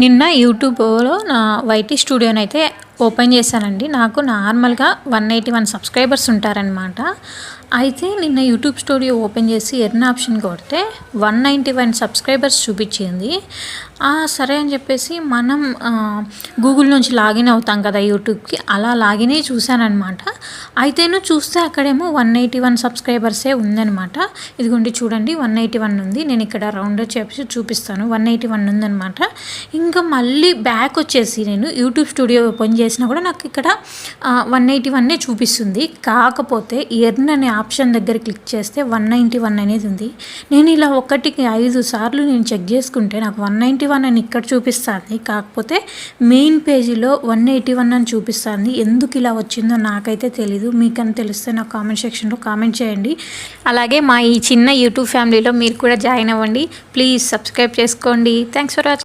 నిన్న యూట్యూబ్లో నా వైటీ స్టూడియోనైతే ఓపెన్ చేశానండి. నాకు నార్మల్గా 181 సబ్స్క్రైబర్స్ ఉంటారనమాట. అయితే నిన్న యూట్యూబ్ స్టూడియో ఓపెన్ చేసి ఎర్న్ ఆప్షన్ కొడితే 191 సబ్స్క్రైబర్స్ చూపించింది. సరే అని చెప్పేసి మనం గూగుల్ నుంచి లాగిన్ అవుతాం కదా యూట్యూబ్కి, అలా లాగిన్ అయ్యి చూశానమాట. అయితేను చూస్తే అక్కడేమో 181 సబ్స్క్రైబర్సే ఉందనమాట. ఇదిగోండి చూడండి 181 ఉంది. నేను ఇక్కడ రౌండ్ చేసి చూపిస్తాను. 181 ఉందనమాట. ఇంకా మళ్ళీ బ్యాక్ వచ్చేసి నేను యూట్యూబ్ స్టూడియో ఓపెన్ చేసినా కూడా నాకు ఇక్కడ 181 చూపిస్తుంది. కాకపోతే ఎర్న్ అనే ఆప్షన్ దగ్గర క్లిక్ చేస్తే 191 అనేది ఉంది. నేను ఇలా 1కి 5 సార్లు నేను చెక్ చేసుకుంటే నాకు 191 అని ఇక్కడ చూపిస్తుంది. కాకపోతే మెయిన్ పేజీలో 181 అని చూపిస్తుంది. ఎందుకు ఇలా వచ్చిందో నాకైతే తెలీదు. మీకని తెలిస్తే నాకు కామెంట్ సెక్షన్లో కామెంట్ చేయండి. అలాగే మా ఈ చిన్న యూట్యూబ్ ఫ్యామిలీలో మీరు కూడా జాయిన్ అవ్వండి. ప్లీజ్ సబ్స్క్రైబ్ చేసుకోండి. Thanks for watching.